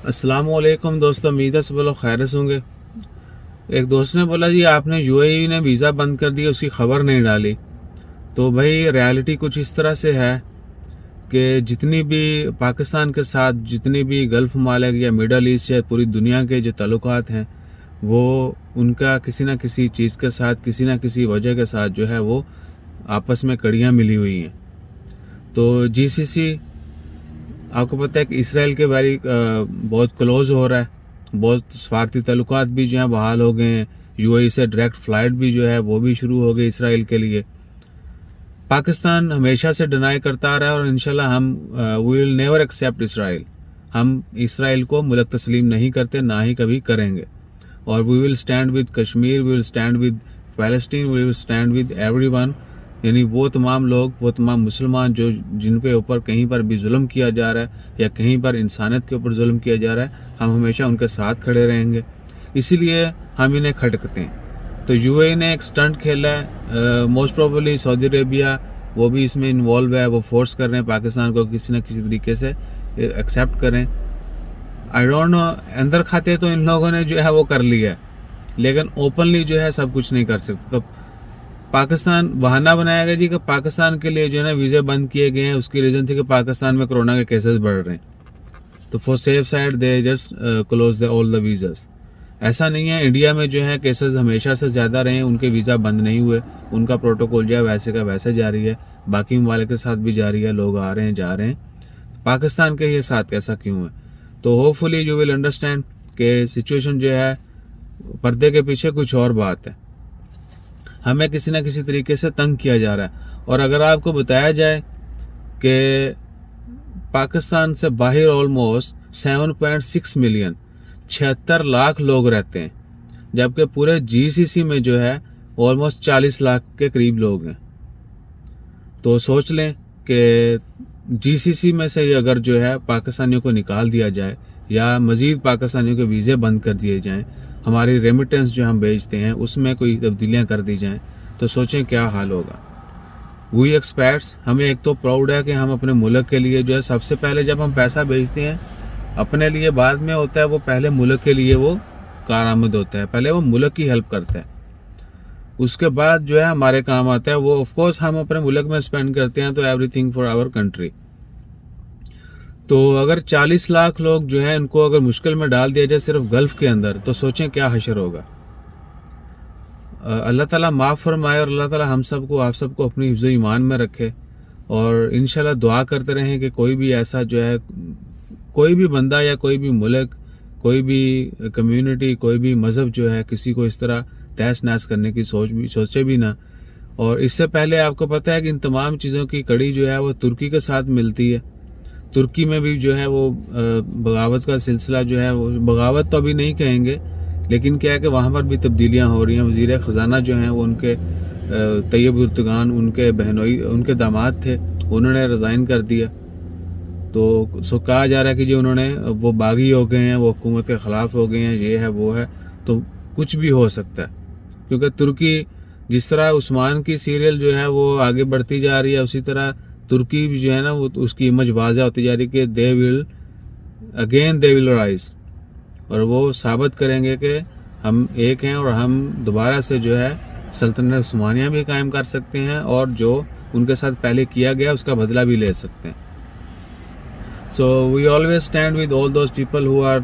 अस्सलाम वालेकुम दोस्तों, उम्मीद है सब लोग खैर से होंगे। एक दोस्त ने बोला जी आपने यूएई ने वीज़ा बंद कर दिया, उसकी खबर नहीं डाली। तो भाई रियलिटी कुछ इस तरह से है कि जितनी भी पाकिस्तान के साथ जितनी भी गल्फ़ ममालिक या मिडल ईस्ट या पूरी दुनिया के जो ताल्लुकात हैं, वो उनका किसी न किसी चीज़ के साथ किसी न किसी वजह के साथ जो है वो आपस में कड़ियाँ मिली हुई हैं। तो जीसीसी आपको पता है कि इसराइल के बारे बहुत क्लोज हो रहा है, बहुत सफारती ताल्लुकात भी जो हैं बहाल हो गए हैं। यूएई से डायरेक्ट फ़्लाइट भी जो है वो भी शुरू हो गई इसराइल के लिए। पाकिस्तान हमेशा से डिनाई करता आ रहा है और इंशाल्लाह हम we will never accept Israel. हम इसराइल को मुल्क तस्लीम नहीं करते, ना ही कभी करेंगे। और we will stand with Kashmir, we will stand with Palestine, we will stand with everyone. यानी वो तमाम लोग, वो तमाम मुसलमान जो जिन पे ऊपर कहीं पर भी जुल्म किया जा रहा है या कहीं पर इंसानियत के ऊपर जुल्म किया जा रहा है, हम हमेशा उनके साथ खड़े रहेंगे। इसीलिए हम इन्हें खटकते हैं। तो यूएई ने एक स्टंट खेला है, मोस्ट प्रोबेबली सऊदी अरेबिया वो भी इसमें इन्वॉल्व है। वो फोर्स कर रहे हैं पाकिस्तान को किसी न किसी तरीके से एक्सेप्ट करें। आई डोंट नो, अंदर खाते तो इन लोगों ने जो है वो कर लिया है, लेकिन ओपनली जो है सब कुछ नहीं कर सकते। तो पाकिस्तान बहाना बनाया गया जी कि पाकिस्तान के लिए जो है ना वीज़े बंद किए गए हैं। उसकी रीज़न थी कि पाकिस्तान में कोरोना के केसेस बढ़ रहे हैं, तो for safe side they just close all the visas. ऐसा नहीं है, इंडिया में जो है केसेस हमेशा से ज़्यादा रहे, उनके वीज़ा बंद नहीं हुए, उनका प्रोटोकॉल जो है वैसे का वैसे जारी है। बाकी ममालिक के साथ भी जारी है, लोग आ रहे हैं जा रहे हैं। पाकिस्तान के ये साथ ऐसा क्यों है? तो होपफुली यू विल अंडरस्टैंड कि सिचुएशन जो है पर्दे के पीछे कुछ और बात है। हमें किसी न किसी तरीके से तंग किया जा रहा है। और अगर आपको बताया जाए कि पाकिस्तान से बाहर ऑलमोस्ट 7.6 मिलियन 76 लाख लोग रहते हैं, जबकि पूरे जीसीसी में जो है ऑलमोस्ट 40 लाख के करीब लोग हैं। तो सोच लें कि जीसीसी में से अगर जो है पाकिस्तानियों को निकाल दिया जाए या मज़ीद पाकिस्तानियों के वीज़े बंद कर दिए जाएं, हमारी रेमिटेंस जो हम भेजते हैं उसमें कोई तब्दीलियाँ कर दी जाएं, तो सोचें क्या हाल होगा। वी एक्सपर्ट्स, हमें एक तो प्राउड है कि हम अपने मुल्क के लिए जो है सबसे पहले जब हम पैसा भेजते हैं अपने लिए बाद में होता है, वो पहले मुल्क के लिए वो कारआमद होता है। पहले वो मुल्क की हेल्प करता है, उसके बाद जो है हमारे काम आता है। वो ऑफ कोर्स हम अपने मुल्क में स्पेंड करते हैं, तो एवरीथिंग फॉर आवर कंट्री। तो अगर 40 लाख लोग जो है इनको अगर मुश्किल में डाल दिया जाए सिर्फ गल्फ के अंदर, तो सोचें क्या हशर होगा। अल्लाह ताला माफ़ फरमाए और अल्लाह ताला हम सबको आप सबको अपनी हिफ्ज़ ईमान में रखे। और इंशाल्लाह दुआ करते रहें कि कोई भी ऐसा जो है कोई भी बंदा या कोई भी मुल्क, कोई भी कम्युनिटी, कोई भी मज़हब जो है किसी को इस तरह तहस नहस करने की सोचे भी ना। और इससे पहले आपको पता है कि इन तमाम चीज़ों की कड़ी जो है वो तुर्की के साथ मिलती है। तुर्की में भी जो है वो बगावत का सिलसिला जो है, वो बगावत तो अभी नहीं कहेंगे, लेकिन क्या है कि वहाँ पर भी तब्दीलियाँ हो रही हैं। वज़ीर ख़जाना जो हैं वो उनके तैयब उर्तगान, उनके बहनोई, उनके दामाद थे, उन्होंने रिज़ाइन कर दिया। तो सो कहा जा रहा है कि जो उन्होंने वो बागी हो गए हैं, वो हुकूमत के ख़िलाफ़ हो गए हैं, ये है वो है। तो कुछ भी हो सकता है, क्योंकि तुर्की जिस तरह उस्मान की सीरियल जो है वो आगे बढ़ती जा रही है, उसी तरह तुर्की भी जो है ना वो उसकी इमेज वाज़ा होती जा रही है कि दे विल राइज, और वो साबित करेंगे कि हम एक हैं और हम दोबारा से जो है सल्तनत उस्मानिया भी कायम कर सकते हैं और जो उनके साथ पहले किया गया उसका बदला भी ले सकते हैं। So we always stand with all those people who are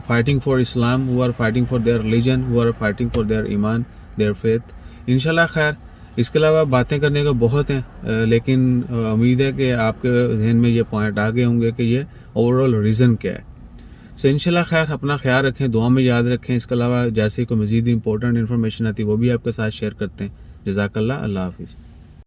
fighting for Islam, who are fighting for their religion, who are fighting for their Iman, their faith। इंशाल्लाह खैर, इसके अलावा बातें करने को बहुत हैं, लेकिन उम्मीद है कि आपके जहन में ये पॉइंट आ गए होंगे कि ये ओवरऑल रीज़न क्या है। सो इंशाल्लाह खैर, अपना ख्याल रखें, दुआ में याद रखें। इसके अलावा जैसे कोई मज़ीद इंपॉर्टेंट इन्फॉर्मेशन आती है वो भी आपके साथ शेयर करते हैं। जज़ाकल्लाह, अल्लाह हाफिज़।